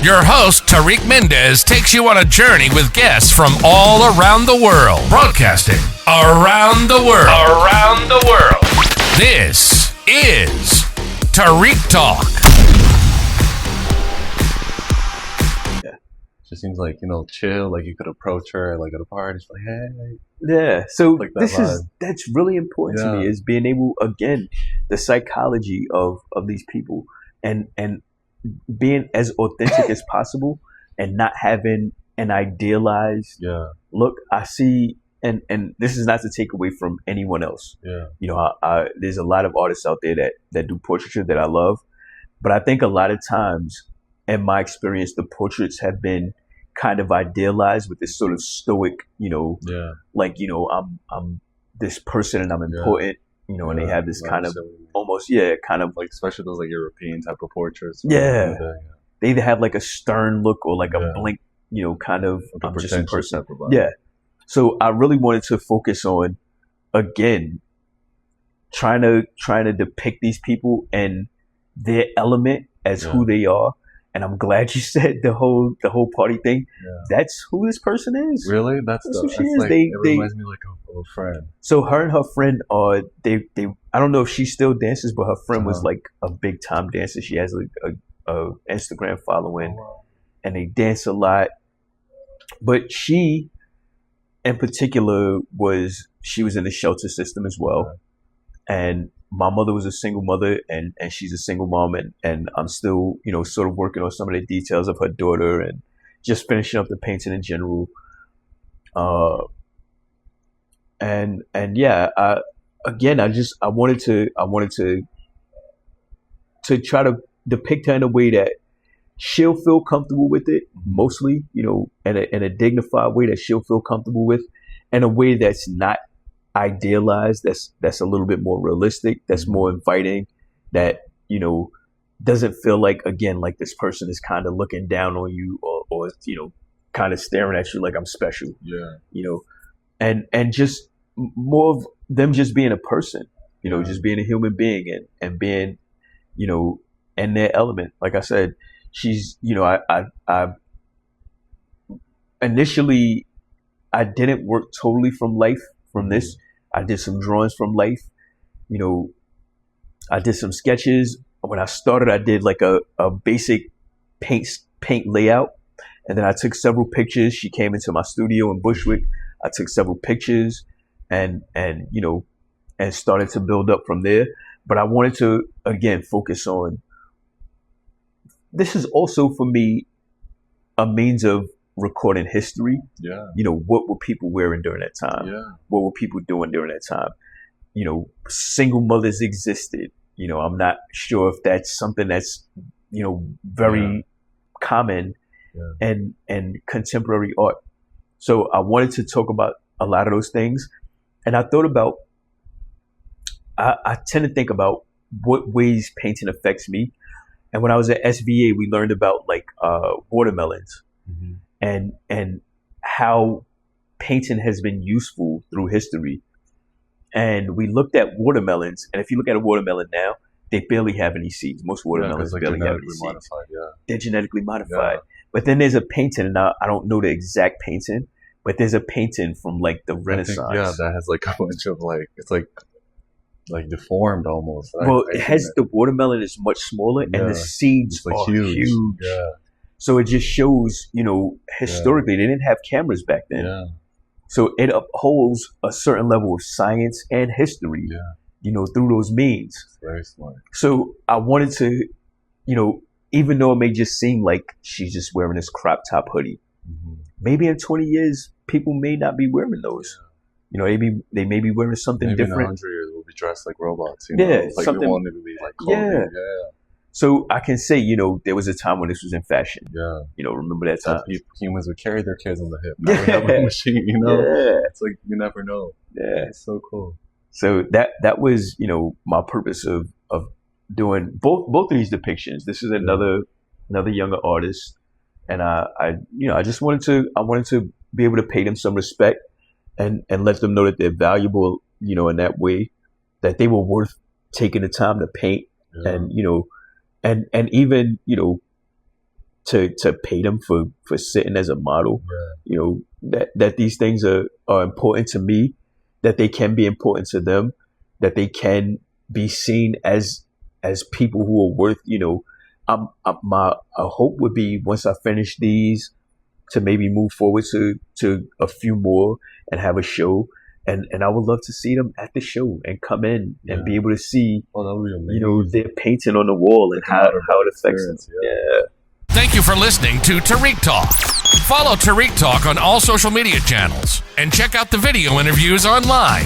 Your host, Tariq Mendez, takes you on a journey with guests from all around the world. Broadcasting around the world. Around the world. This is Tariq Talk. She seems like, chill, like you could approach her like at a party, just like, hey. Yeah, so like that's really important to me, is being able, again, the psychology of these people and being as authentic as possible and not having an idealized look. I see, and this is not to take away from anyone else. There's a lot of artists out there that do portraiture that I love, but I think a lot of times, in my experience, the portraits have been kind of idealized with this sort of stoic, like, I'm this person and I'm important, and they have this kind of almost, kind of like, especially those like European type of portraits. They either have like a stern look or like a blink, kind of, like I'm just a person. Yeah. So I really wanted to focus on, again, trying to depict these people and their element as who they are. And I'm glad you said the whole party thing. Yeah. That's who this person is. Really? That's who she is. Like, it reminds me like of a friend. So her and her friend are they I don't know if she still dances, but her friend was like a big time dancer. She has like a Instagram following, and they dance a lot. But she, in particular, was in the shelter system as well, and my mother was a single mother, and she's a single mom, and I'm still, sort of working on some of the details of her daughter and just finishing up the painting in general. I wanted to try to depict her in a way that she'll feel comfortable with it, mostly, in a dignified way that she'll feel comfortable with, in a way that's not idealized, that's a little bit more realistic, that's more inviting, that doesn't feel like, again, like this person is kind of looking down on you or kind of staring at you like I'm special, and just more of them just being a person, just being a human being and being in their element. Like I said, she's I initially I didn't work totally from life. From this, I did some drawings from life. I did some sketches. When I started, I did like a basic paint layout, and then I took several pictures. She came into my studio in Bushwick. I took several pictures, and started to build up from there. But I wanted to, again, focus on. This is also for me a means of recording history. What were people wearing during that time? What were people doing during that time? Single mothers existed. I'm not sure if that's something that's very common in contemporary art. So I wanted to talk about a lot of those things, and I thought about I tend to think about what ways painting affects me. And when I was at SVA, we learned about like watermelons. And how painting has been useful through history. And we looked at watermelons, and if you look at a watermelon now, they barely have any seeds. Most watermelons barely have any seeds. They're genetically modified. But then there's a painting, and I don't know the exact painting, but there's a painting from like the Renaissance. That has like a bunch of like, it's like deformed almost. Well, the watermelon is much smaller, and the seeds are huge. Yeah. So it just shows, historically, they didn't have cameras back then. So it upholds a certain level of science and history, through those means. Very smart. So I wanted to, even though it may just seem like she's just wearing this crop top hoodie, maybe in 20 years, people may not be wearing those. They may be wearing something different. In 100 years, we'll be dressed like robots. Like something. We won't even be like clothing. So I can say, there was a time when this was in fashion. Remember that time? Humans would carry their kids on the hip. Now we have a machine, It's like, you never know. It's so cool. So that was, my purpose of doing both of these depictions. This is another younger artist, and I just wanted to be able to pay them some respect and let them know that they're valuable, in that way, that they were worth taking the time to paint, and even to pay them for sitting as a model. You know, that these things are important to me, that they can be important to them, that they can be seen as people who are worth, you know, my hope would be, once I finish these, to maybe move forward to a few more and have a show. And I would love to see them at the show and come in and be able to see, you know, their painting on the wall and how it affects them. Yeah. Thank you for listening to Tariq Talk. Follow Tariq Talk on all social media channels and check out the video interviews online.